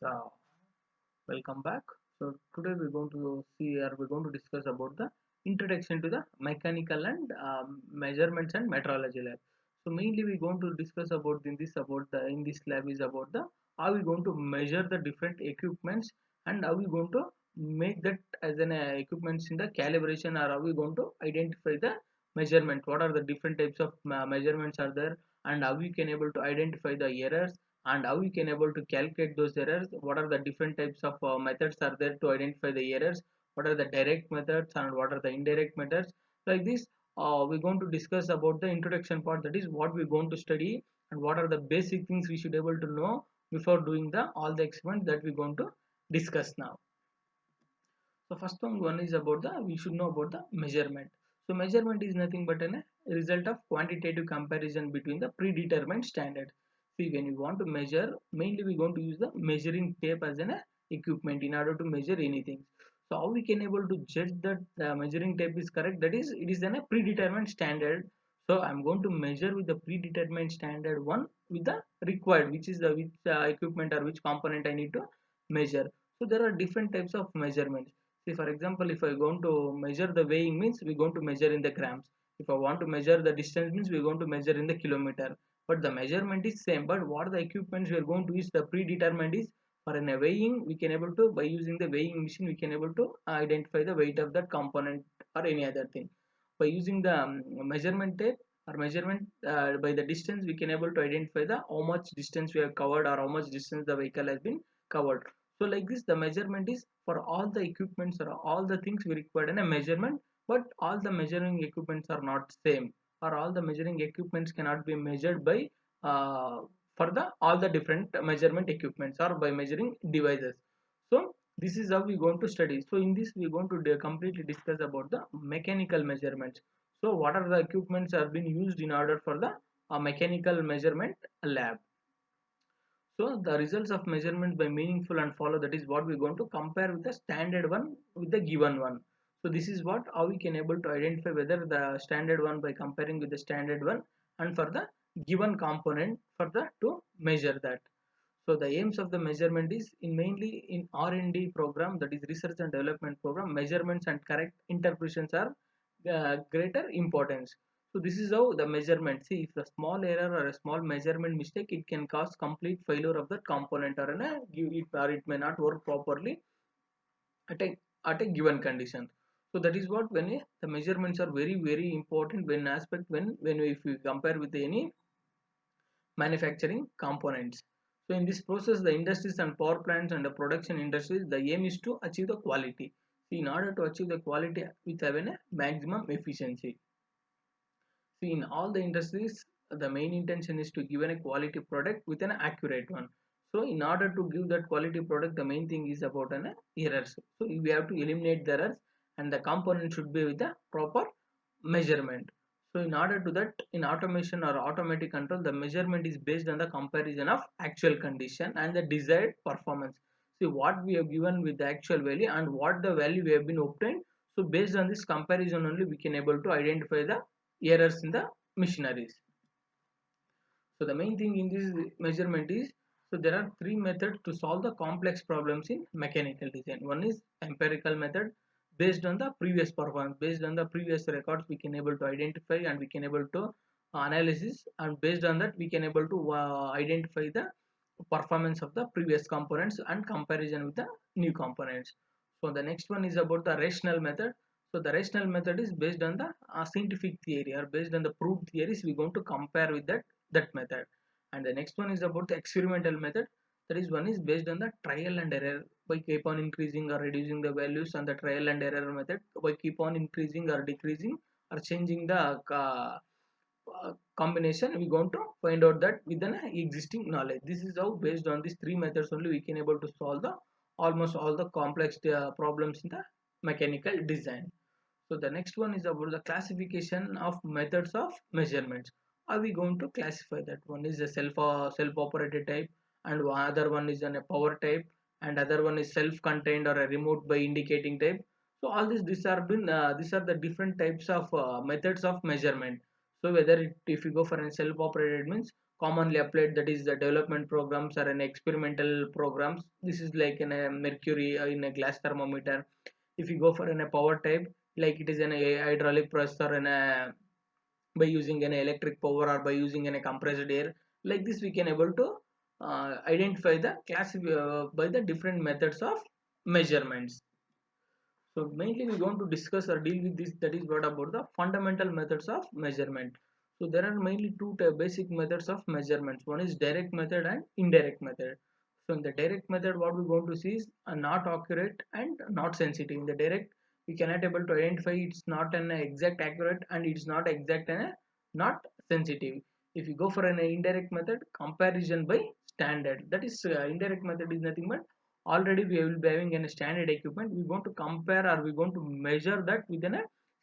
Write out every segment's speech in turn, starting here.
Uh, Welcome back. So today we're going to discuss about the introduction to the mechanical and measurements and metrology lab. So mainly we're going to discuss in this lab is about the how we going to measure the different equipments and how we going to make that as an equipments in the calibration, or how we going to identify the measurement. What are the different types of measurements are there, and how we can able to identify the errors, and how we can able to calculate those errors. What are the different types of methods are there to identify the errors, what are the direct methods and what are the indirect methods. Like this, we're going to discuss about the introduction part, that is what we're going to study and what are the basic things we should able to know before doing the all the experiments that we're going to discuss now. So first one is about the we should know about the measurement. So measurement is nothing but a result of quantitative comparison between the predetermined standards. See, when you want to measure, mainly we're going to use the measuring tape as an equipment in order to measure anything. So how we can able to judge that the measuring tape is correct? That is, it is a predetermined standard. So I'm going to measure with the predetermined standard one with the required, which is the which equipment or which component I need to measure. So there are different types of measurements. See, for example, if I going to measure the weighing means we're going to measure in the grams. If I want to measure the distance means we're going to measure in the kilometer. But the measurement is same. But what the equipments we are going to use the predetermined is for an weighing we can able to, by using the weighing machine we can able to identify the weight of that component or any other thing. By using the measurement tape or measurement by the distance we can able to identify the how much distance we have covered or how much distance the vehicle has been covered. So like this, the measurement is for all the equipments or all the things we require in a measurement, but all the measuring equipments are not same, or all the measuring equipments cannot be measured by uh, for the all the different measurement equipments or by measuring devices. So this is how we're going to study. So in this we're going to completely discuss about the mechanical measurements. So what are the equipments have been used in order for the mechanical measurement lab. So the results of measurement by meaningful and follow, that is what we're going to compare with the standard one with the given one. So this is what how we can able to identify whether the standard one by comparing with the standard one and for the given component for the to measure that. So the aims of the measurement is in mainly in R&D program, that is research and development program, measurements and correct interpretations are greater importance. So this is how the measurement. See, if a small error or a small measurement mistake, it can cause complete failure of the component or or it may not work properly at a given condition. So that is what when the measurements are very important when aspect when if we compare with any manufacturing components. So in this process, the industries and power plants and the production industries, the aim is to achieve the quality. See, in order to achieve the quality with having a maximum efficiency. See, in all the industries, the main intention is to give a quality product with an accurate one. So in order to give that quality product, the main thing is about an errors. So we have to eliminate the errors, and the component should be with the proper measurement. So in order to that, in automation or automatic control, the measurement is based on the comparison of actual condition and the desired performance. See what we have given with the actual value and what the value we have been obtained. So based on this comparison only we can able to identify the errors in the machineries. So the main thing in this measurement is, so there are three methods to solve the complex problems in mechanical design. One is empirical method, based on the previous performance, based on the previous records we can able to identify and we can able to analysis, and based on that we can able to identify the performance of the previous components and comparison with the new components. So the next one is about the rational method. So the rational method is based on the scientific theory or based on the proved theories we're going to compare with that method. And the next one is about the experimental method, that is one is based on the trial and error, by keep on increasing or reducing the values, and the trial and error method by keep on increasing or decreasing or changing the combination we're going to find out that with an existing knowledge. This is how based on these three methods only we can able to solve the almost all the complex problems in the mechanical design. So the next one is about the classification of methods of measurements. Are we going to classify that? One is a self operated type, and other one is a power type, and other one is self contained or a remote by indicating type. So all these are the different types of methods of measurement. So whether if you go for a self operated means commonly applied, that is the development programs or an experimental programs. This is like in a mercury in a glass thermometer. If you go for in a power type, like it is an a hydraulic processor and a by using an electric power or by using an a compressed air, like this we can able to identify the class by the different methods of measurements. So mainly we want to discuss or deal with this, that is what about the fundamental methods of measurement. So there are mainly two basic methods of measurements. One is direct method and indirect method. So in the direct method, what we're going to see is not accurate and not sensitive. In the direct, we cannot able to identify it's not an exact accurate and it's not exact and not sensitive. If you go for an indirect method, comparison by standard. That is indirect method is nothing but already we will be having a standard equipment. We want to compare or we want to measure that within a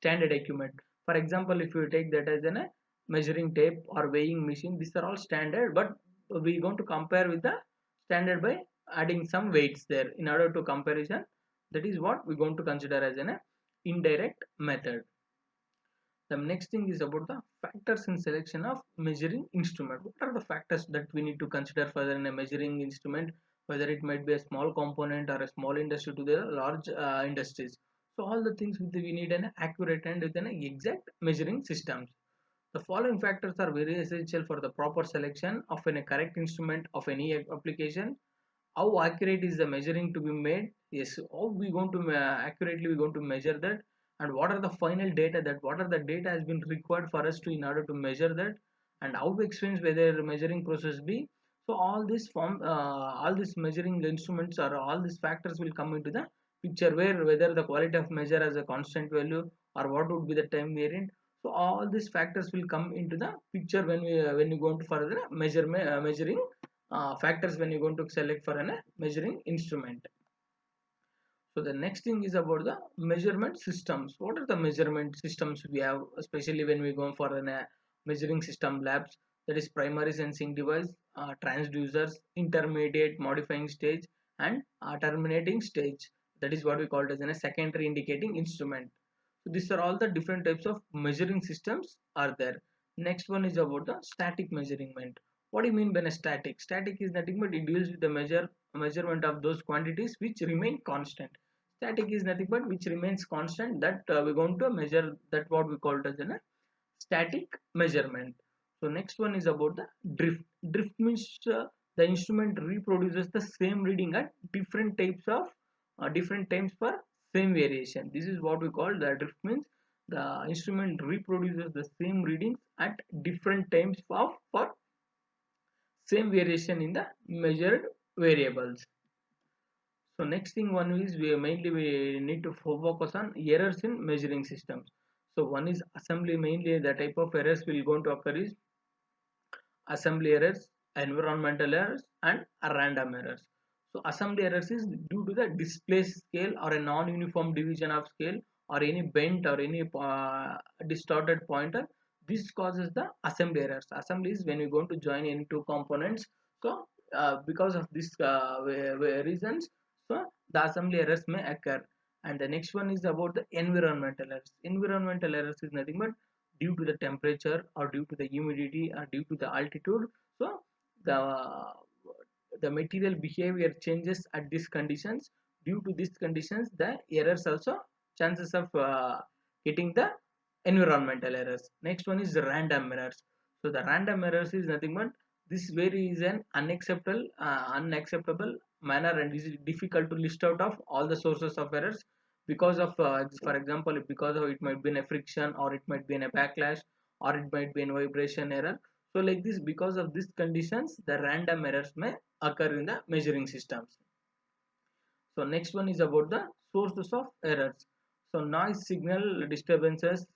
standard equipment. For example, if you take that as a measuring tape or weighing machine, these are all standard, but we going to compare with the standard by adding some weights there in order to comparison. That is what we're going to consider as an indirect method. The next thing is about the factors in selection of measuring instrument. What are the factors that we need to consider further in a measuring instrument, whether it might be a small component or a small industry to the large industries. So all the things we need an accurate and with an exact measuring systems. The following factors are very essential for the proper selection of a correct instrument of any application. How accurate is the measuring to be made? Yes, how we going to accurately we going to measure that, and what are the final data, that what are the data has been required for us to in order to measure that, and how expensive whether measuring process be. So all this form all these measuring instruments or all these factors will come into the picture, where whether the quality of measure as a constant value or what would be the time variant. So all these factors will come into the picture when you go into further measuring factors when you're going to select for a measuring instrument. So the next thing is about the measurement systems. What are the measurement systems we have, especially when we go for a measuring system labs? That is primary sensing device, transducers, intermediate modifying stage, and terminating stage. That is what we call it as a secondary indicating instrument. So these are all the different types of measuring systems are there. Next one is about the static measurement. What do you mean by a static? Static is nothing but it deals with the measurement of those quantities which remain constant. Static is nothing but which remains constant, that we're going to measure, that what we call it as a static measurement. So next one is about the drift. Drift means the instrument reproduces the same reading at different times for same variation. This is what we call the drift, means the instrument reproduces the same readings at different times for same variation in the measured variables. So next thing one is we need to focus on errors in measuring systems. So one is assembly. Mainly the type of errors will going to occur is assembly errors, environmental errors, and random errors. So assembly errors is due to the display scale or a non-uniform division of scale or any bent or any distorted pointer. This causes the assembly errors. Assembly is when you going to join any two components. So because of this reasons, so the assembly errors may occur. And the next one is about the environmental errors. Environmental errors is nothing but due to the temperature or due to the humidity or due to the altitude. So the the material behavior changes at these conditions. Due to these conditions, the errors also chances of getting the environmental errors. Next one is the random errors. So the random errors is nothing but this vary is an unacceptable manner, and is difficult to list out of all the sources of errors because of for example, because of it might be in a friction, or it might be in a backlash, or it might be in vibration error. So like this, because of these conditions, the random errors may occur in the measuring systems. So next one is about the sources of errors. So noise, signal disturbances,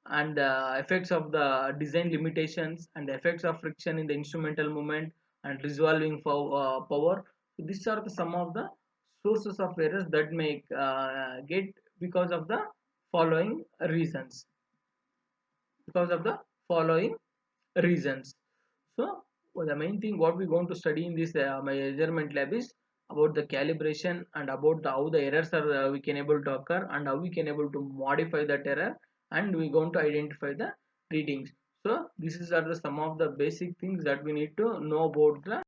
and effects of the design limitations, and the effects of friction in the instrumental movement, and resolving power. So these are some of the sources of errors that may get because of the following reasons. Because of the following reasons. So the main thing what we're going to study in this measurement lab is about the calibration, and about how the errors are we can able to occur, and how we can able to modify that error, and we're going to identify the readings. So this is are the some of the basic things that we need to know about the